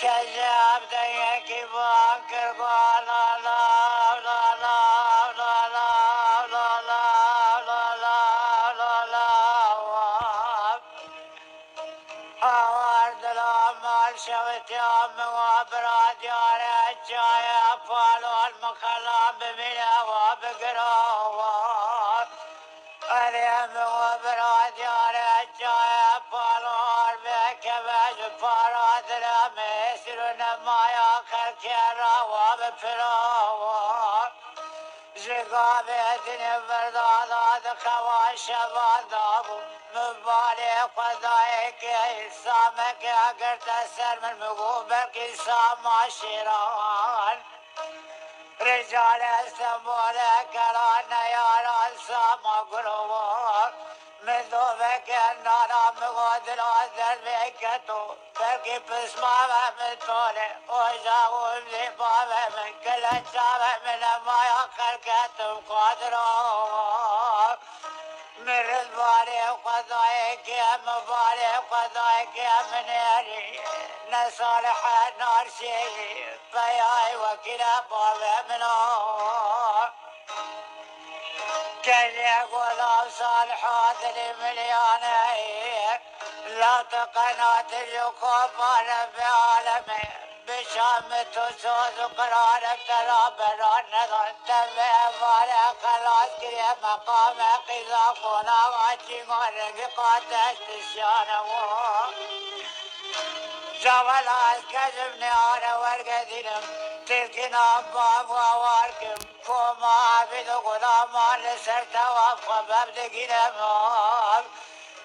كجاب ديك بانكر قال لا لا لا لا لا لا لا لا لا لا آورد الأمال شوت يوم وابراد يا رجاي أفعال المخلام بمنا وبقراوات اليم وبراد يا رجاي أفعال بكبج فراد لمسرنا ما ياخر كرا وبفراوات زقابتني برداد خواش بادابو مبالي قضايك سامك اقرت السر من مقوبك سام شيران رجال السمول كران يا سام قلوب من ذوبك النار مغادر عذر بكتو بلكي بسمع من طولي وجاوب لي بابا من كل الشعب من ما يأخر كتب قادرون من رضواني وقضايك يا مبالي وقضايك يا منيري نصالح النار شيء فياي وكلا بابا منور كل يقول صالحات المليانير لا تقنات اليقوم على بعالمي بشامة وسوز وقرارك ترى بران نظر تبع بالي خلاص كريم مقام قضا قنا وعجي غرق قاتش تشانه جوال كذبني على ورقدينم تلقينا باب واركم كوما عبد غلامان لسرت وفق ببدقينا مال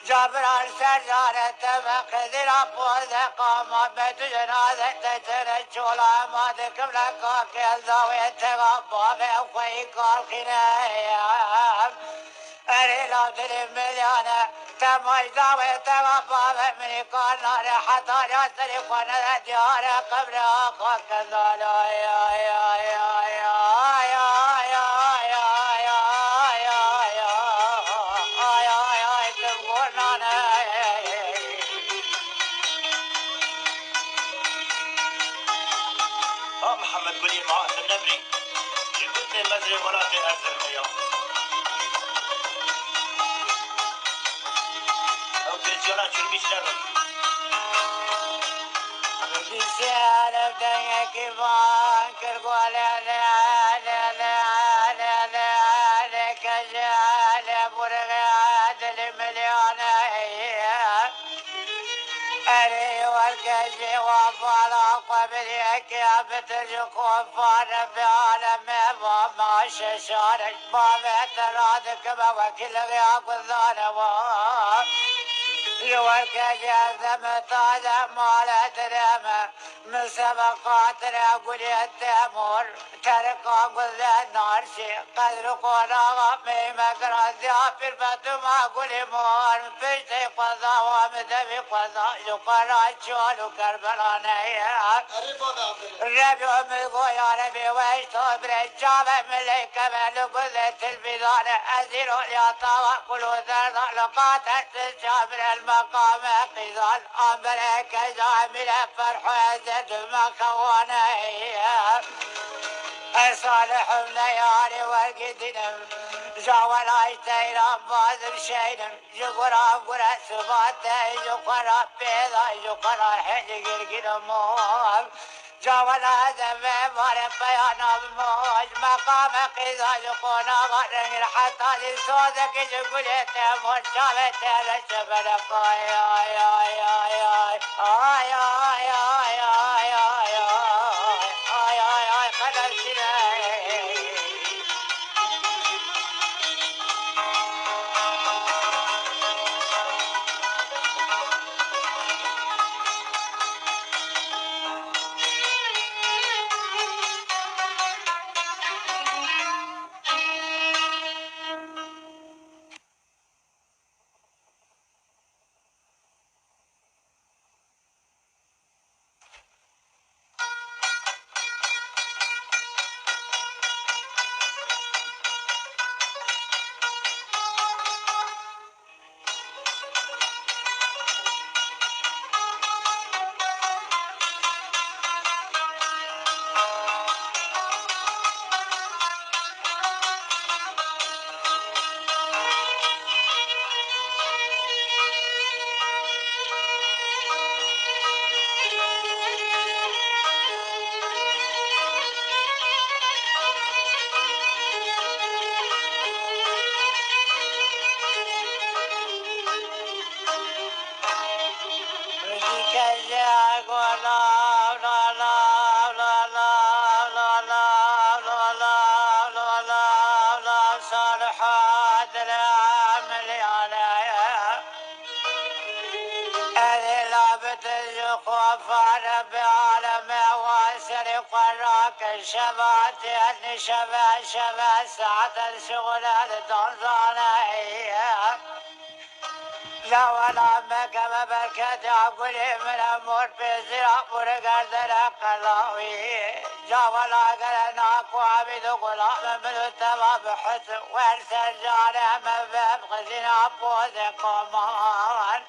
جبران سرجان تبق ذرا بوز قاما بتجنازة تجنى شولا ما دكم لكا كل زاوية تغابا بأخوي قالقنا أريلا دل مليانة تماش داوي تغابا من قرنار حتى يسري قنا ديار قبل أخا كذالا يا يا يا يا يا يا محمد قولي المعاهد النمري جبت المزري ولاتي أزرمية أو ترجانا شرميش لبن بسيارة بديك بانكر قول لا لا لا لا لا لك جال برغاد المليانية أري والكجي وفالا قبليك يا بترجكم فانا بعالم ما ششارك ما بترادك ما وكل غياك الظالمات يوالكجي زمتاج مالا درما من سبقات رقل التامور ترقا قل النار شي قدر قولا غمي مقرا زيافر فتما قل مور بشتي قضا ومدبي قضا يقرا شوال كربلانيا ربي أمي يا ربي ويشتو برجاب مليك بلقل التلفزان أزيرو اليطاوة قلو ذرضا لقاتل الشابر المقام قيضان أمريك جامل فرح يزد مخوانيا صالح ليالي والقدنم جاول عيتين بازم شينم جقرا قرا سباتي جقرا بيضا جقرا حجق القدمون جاول هذا مار بيانا بموج مقام قيضا جقونا غرق حتى لصوتك جقولي تمر شابت لشبلك آي آي آي آي آي آي آي آي آي آي آي آي آي قدرتنا خوفان بعالم واسر قراك شبات شبا ساعة الشغل الدنزانية لا ولا مكة بركة عقولي من أمور بزرع برقرد القلاوي جا ولا قرناك وعبد غلام من التباب حسن وارسل جاري من باب خزينة بوز قمان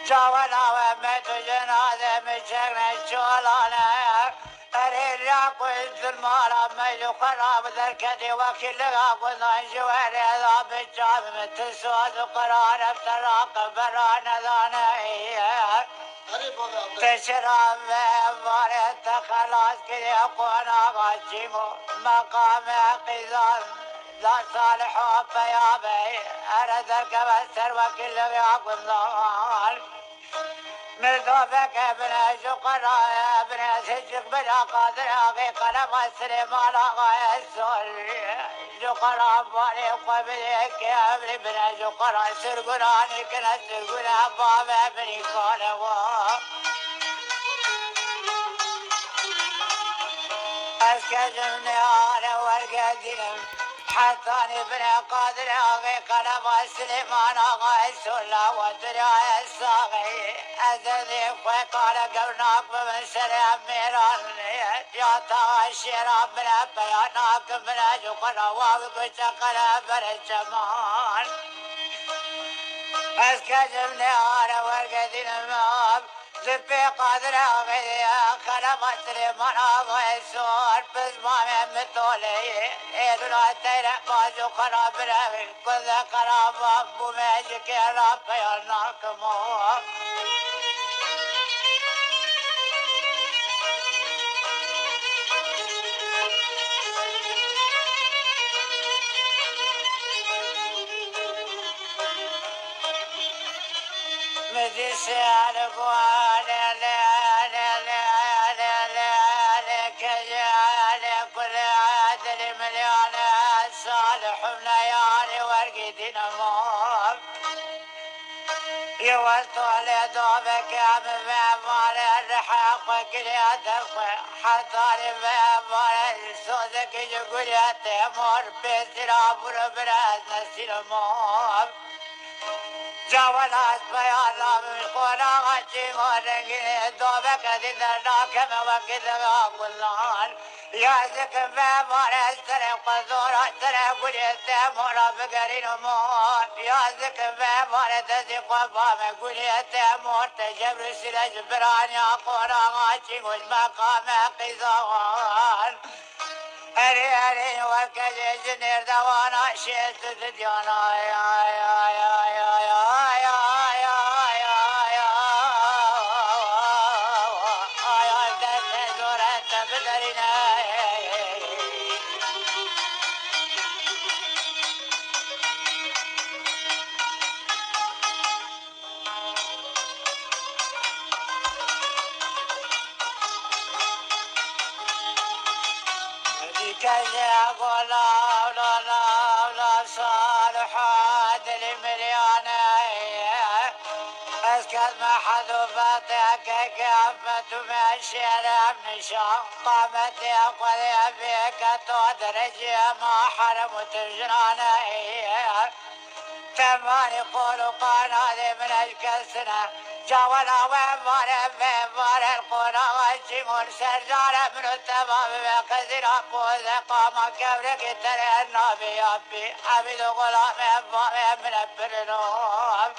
جا ولا ومت جنازة من شكل شولانا أريد راكو الظلمارة ميلو خراب ذركتي وكل راكو ننجوار إذا بالجام متسواد قرار افتراق برانا ذانية تشرب بارت خلاص كذي قونا غجيمو مقام قيزان لا صالح وبيابي أردك بسر وكل راكو نظام مردوبك ابن شقراء ابن سجق بلا قادر اغي قلم السليمان اغا السول شقراء باري قبلك يا ابن ابن شقراء سرقراني كنا سرقنا باب ابني قالوا اسكجمني انا والقديم حطاني بن قادر اغي قلم السليمان اغا السولا ودريا الصاغي ازذي وقال قبناك بمن سلام ميران يا طاغ الشيران من بياناك من اجقنا وابقش قلم الجمال اسكجمني انا والقديم ماب زبي قادر اغي خلم السليمان اغا السول بزمان متولي إذا تيرك بازو خراب رأي كل خراب أبو ماجك يا رب يا ناكمو مدي سالك وعلى كل عدل مليان صالح من ياري ورقدين موب يوالتو على دوبك يا مبابال الرحاق وكل يدخل حطاري مبابال صوتك يقول يا تيمور بسراب وربراز نسير موب جوالات بيانا من قونا غشي ورقين دوبك دينا كما وكذا كلان يا ذكر بابار السرق قدورة سرق قلت مورا بقرين مور يا ذكر بابار تزيق وبام قلت مور تجبر سلج براني قونا غشي والمقام قزوان أري وكذا جنير دوانا شيت تديانا كذا قول لا صالح عادل مليانة اسكت ما حذفتك كافة ماشي من شام قامت يقضي بك تدرج ما حرمت جنانة ثماني قولوا قنادي من الكسنة جاولا ومبار القرى والجمون سرجال من التمام بقدر أبوذ قام كبرك ترى النبي أبي عبد غلام من البرنوم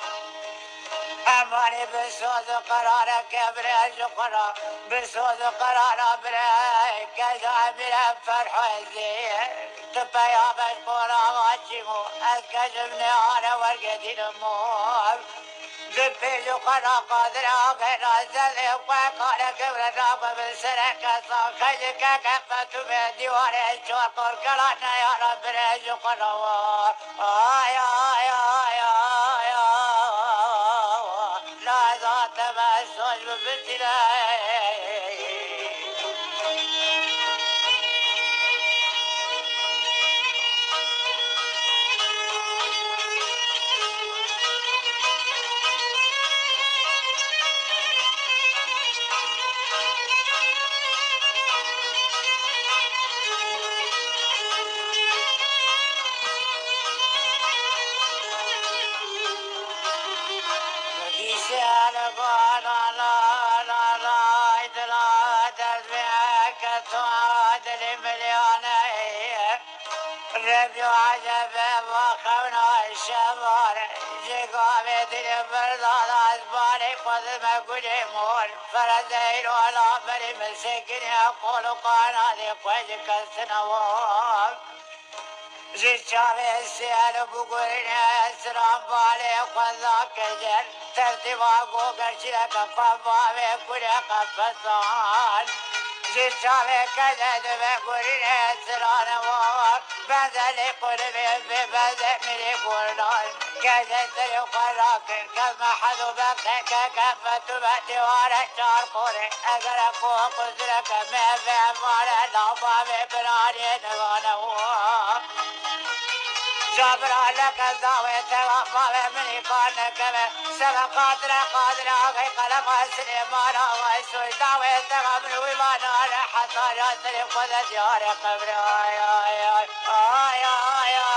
أماني بسوز قرار كبر الجقرى بسوز قرار بريك كذا من الفرح الزين تبيا بشقرى واجمو أسكجبني أنا ورقدين موب زبي قرى قادر غير زل وقال كبر الراب بالسرك صاخجك كفت بديوار الشوق الكلان يا رب الجقرى يا لا ذات مسوج ببتلاي توادل مليانه ربي عجبه وخونا الشمال جقابي دل برداد أزبالي قدم قولي مول فرزيل ولا بري مسكين يقول قانا دي قوجك السنوات جيشابي السيال بقولين اسرام بالي قذاك جل ترتبا قوقر شلك قفابي كل قفصان جيشابي كذا بقولين اسران وار بذل قلبي ببذل ملي قولان كذا سرق راكن كما حذو بقك كفت بدوار شارقوري اقرقو قدرك ما في مال لابا ببراني نغانوار جابر لك الزاوية وفاوي مني كان كبه سبا قادرة غي قلم سليمان ويسوي داوية من ويمان حتى يسري قد ديار قبر آي آي آي آي آي